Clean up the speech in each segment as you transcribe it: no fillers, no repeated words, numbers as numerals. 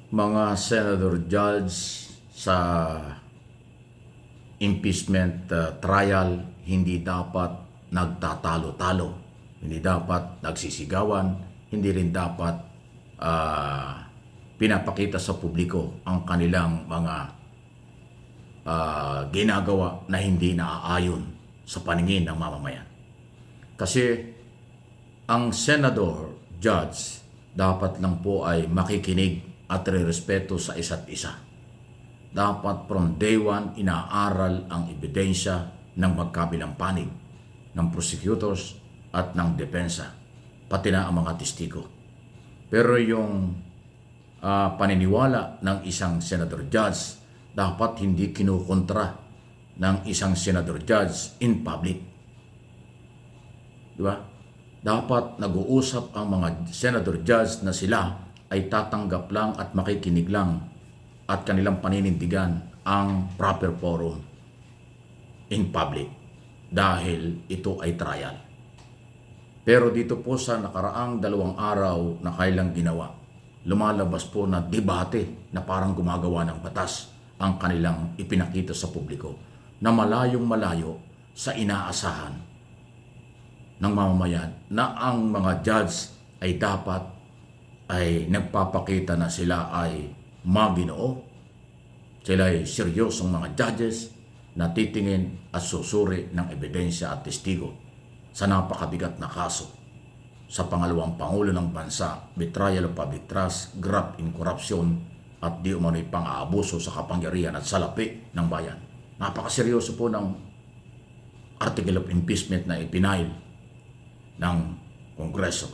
mga senador judge sa impeachment trial hindi dapat nagtatalo-talo, hindi dapat nagsisigawan, hindi rin dapat pinapakita sa publiko ang kanilang mga ginagawa na hindi naaayon sa paningin ng mamamayan. Kasi ang senador judge dapat lang po ay makikinig at respeto sa isa't isa. Dapat from day one inaaral ang ebidensya ng magkabilang panig ng prosecutors at ng depensa, pati na ang mga testigo. Pero yung paniniwala ng isang senador judge dapat hindi kinukontra ng isang senador judge in public. Di ba? Dapat nag-uusap ang mga senador judge na sila ay tatanggap lang at makikinig lang at kanilang paninindigan ang proper forum in public dahil ito ay trial. Pero dito po sa nakaraang 2 araw na kailang ginawa, lumalabas po na debate na parang gumagawa ng batas ang kanilang ipinakita sa publiko na malayong malayo sa inaasahan ng mamamayan na ang mga judge ay dapat ay nagpapakita na sila ay maginoo. Sila ay seryosong mga judges na titingin at susuri ng ebidensya at testigo sa napakabigat na kaso sa pangalawang Pangulo ng Bansa, betrayal of public trust, graft in corruption at di umano'y pang-aabuso sa kapangyarihan at salapi ng bayan. Napakaseryoso po ng article of impeachment na ipinail ng Kongreso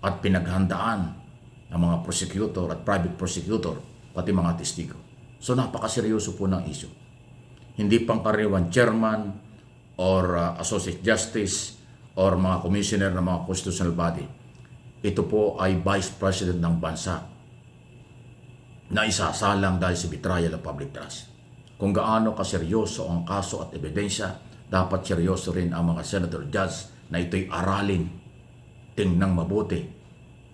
at pinaghandaan ng mga prosecutor at private prosecutor pati mga testigo. So napakaseryoso po ng issue. Hindi pangkaraniwan chairman or associate justice or mga commissioner ng mga constitutional body. Ito po ay vice president ng bansa na isasalang dahil sa betrayal of public trust. Kung gaano kaseryoso ang kaso at ebidensya, dapat seryoso rin ang mga senator judge na ito'y aralin, tingnan mabuti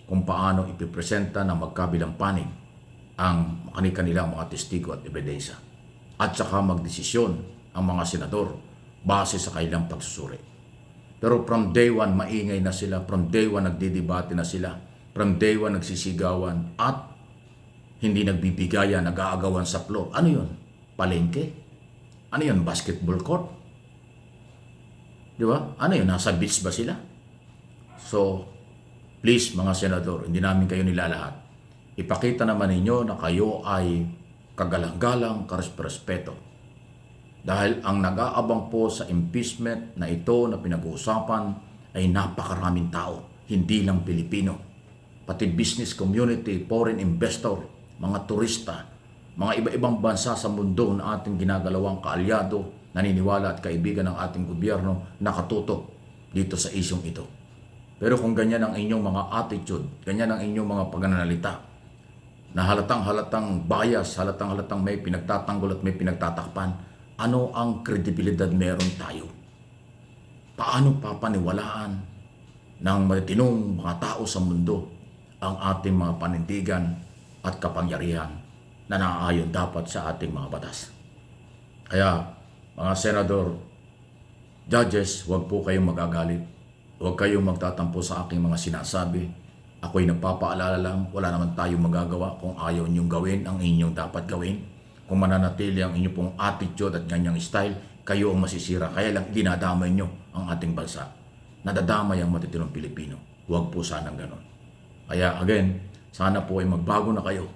kung paano ipipresenta ng magkabilang panig ang kanilang mga testigo at ebidensya. At saka magdesisyon ang mga senador base sa kanilang pagsusuri. Pero from day one, maingay na sila. From day one, nagdidebate na sila. From day one, nagsisigawan at hindi nagbibigayan, nag-aagawan sa floor. Ano yun? Palengke? Ano yun? Basketball court? Di ba? Ano yun? Nasa beach ba sila? So, please mga senador, hindi namin kayo nilalahat. Ipakita naman ninyo na kayo ay kagalang-galang, karespeto. Dahil ang nag-aabang po sa impeachment na ito na pinag-uusapan ay napakaraming tao, hindi lang Pilipino. Pati business community, foreign investor, mga turista, mga iba-ibang bansa sa mundo na ating ginagalawang kaalyado, naniniwala at kaibigan ng ating gobyerno nakatutok dito sa isyong ito. Pero kung ganyan ang inyong mga attitude, ganyan ang inyong mga pagnanalita, na halatang-halatang bias, halatang-halatang may pinagtatanggol at may pinagtatakpan, ano ang kredibilidad meron tayo? Paano papaniwalaan ng matitinong mga tao sa mundo ang ating mga panindigan at kapangyarihan na naaayon dapat sa ating mga batas? Kaya, mga senador, judges, huwag po kayong magagalit. Huwag kayong magtatampo sa aking mga sinasabi. Ako'y nagpapaalala lang, wala naman tayong magagawa kung ayaw niyong gawin ang inyong dapat gawin. Kung mananatili ang inyong pong attitude at ganyang style, kayo ang masisira. Kaya lang dinadamay niyo ang ating bansa. Nadadamay ang matitirong Pilipino. Huwag po sanang ganon. Kaya again, sana po ay magbago na kayo.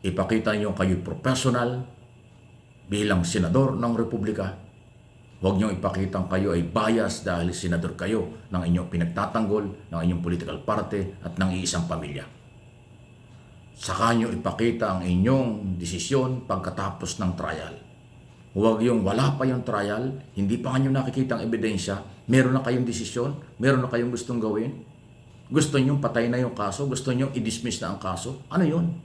Ipakita niyo kayo professional bilang senador ng Republika. Huwag niyong ipakitang kayo ay bias dahil senador kayo ng inyong pinagtatanggol, ng inyong political party at ng iisang pamilya. Saka niyo ipakita ang inyong desisyon pagkatapos ng trial. Huwag yung wala pa yung trial, hindi pa kanyo nakikita ang ebidensya, meron na kayong desisyon, meron na kayong gustong gawin. Gusto nyo patay na yung kaso, gusto nyo i-dismiss na ang kaso. Ano yun?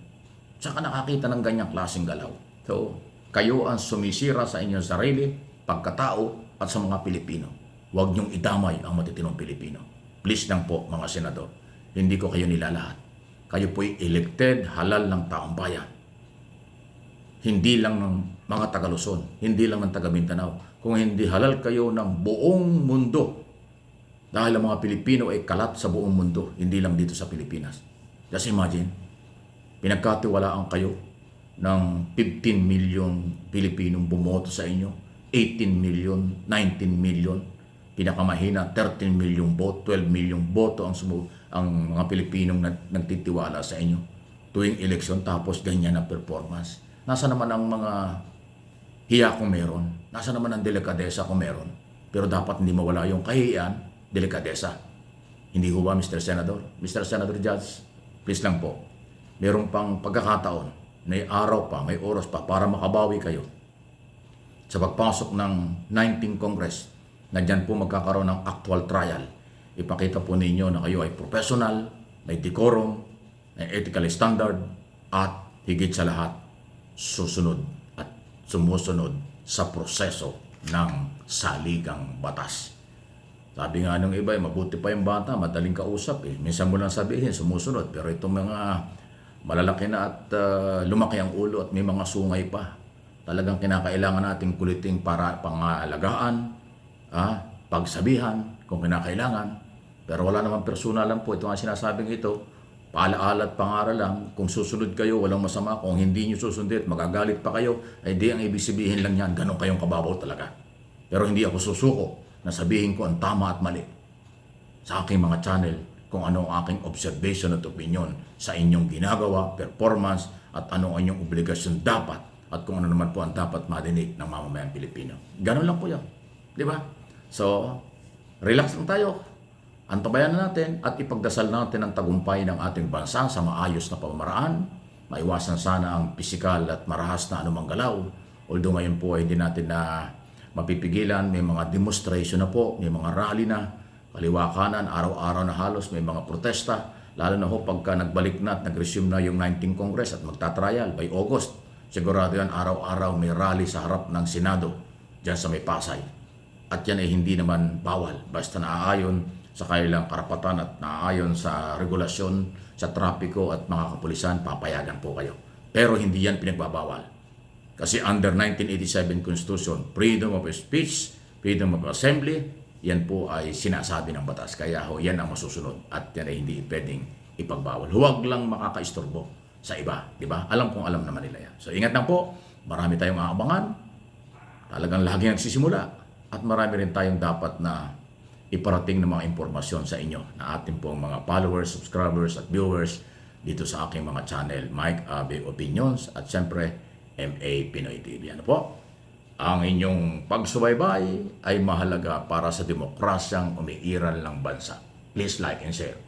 Saka nakakita ng ganyang klaseng galaw. So, kayo ang sumisira sa inyong sarili, pagkatao at sa mga Pilipino. Huwag niyong idamay ang matitinong Pilipino. Please lang po mga senador, hindi ko kayo nilalahat. Kayo po'y elected, halal ng taong bayan. Hindi lang ng mga taga Luzon, hindi lang ng taga Mindanao. Kung hindi halal kayo ng buong mundo. Dahil ang mga Pilipino ay kalat sa buong mundo, hindi lang dito sa Pilipinas. Just imagine, pinagkatiwalaan kayo ng 15 million Pilipinong bumoto sa inyo, 18 million, 19 million, pinakamahina 13 million boto, 12 million boto ang mga Pilipinong nagtitiwala sa inyo tuwing eleksyon, tapos ganyan ang performance. Nasa naman ang mga hiya kung meron, nasa naman ang delikadesa kung meron, pero dapat hindi mawala yung kahiyan, delikadesa. Hindi ho ba, Mr. Senator? Mr. Senator Judge, please lang po, meron pang pagkakataon, may araw pa, may oras pa para makabawi kayo sa pagpasok ng 19th Congress na dyan po magkakaroon ng actual trial. Ipakita po ninyo na kayo ay professional, may decorum, may ethical standard, at higit sa lahat, susunod at sumusunod sa proseso ng saligang batas. Sabi nga nung iba, mabuti pa yung bata, madaling kausap eh. Minsan mo lang sabihin, sumusunod. Pero itong mga malalaki na at lumaki ang ulo at may mga sungay pa, talagang kinakailangan nating kuliting para pangalagaan, pagsabihan kung kinakailangan. Pero wala naman personalan po. Ito nga sinasabing ito, paalaala at pangaral lang. Kung susunod kayo, walang masama. Kung hindi nyo susundin at magagalit pa kayo, ay di ang ibig sabihin lang yan, ganun kayong kababaw talaga. Pero hindi ako susuko na sabihin ko ang tama at mali sa aking mga channel kung ano ang aking observation at opinion sa inyong ginagawa, performance, at ano ang inyong obligasyon dapat at kung ano naman po ang dapat marinig ng mamamayang Pilipino. Ganun lang po yan. Di ba? So, relax lang tayo. Antabayan na natin at ipagdasal natin ang tagumpay ng ating bansa sa maayos na pamamaraan. Maiwasan sana ang pisikal at marahas na anumang galaw. Although ngayon po ay hindi natin na mapipigilan, may mga demonstration na po, may mga rally na, kaliwa kanan, araw-araw na halos, may mga protesta, lalo na ho pagka nagbalik na at nag-resume na yung 19th Congress at magtatrial by August. Sigurado yan, araw-araw may rally sa harap ng Senado, dyan sa may Pasay. At yan ay hindi naman bawal, basta naaayon sa kanilang karapatan at naaayon sa regulasyon, sa trapiko at mga kapulisan, papayagan po kayo. Pero hindi yan pinagbabawal. Kasi under 1987 Constitution, freedom of speech, freedom of assembly, yan po ay sinasabi ng batas. Kaya ho, yan ang masusunod at yan ay hindi pwedeng ipagbawal. Huwag lang makakaistorbo sa iba, di ba? Alam kong alam naman nila yan. So ingat lang po, marami tayong aabangan, talagang lagi nagsisimula, at marami rin tayong dapat na iparating ng mga impormasyon sa inyo na ating pong mga followers, subscribers at viewers dito sa aking mga channel, Mike Abe Opinions, at siyempre, MA Pinoy TV. Ano po? Ang inyong pagsubaybay ay mahalaga para sa demokrasyang umiiral ng bansa. Please like and share.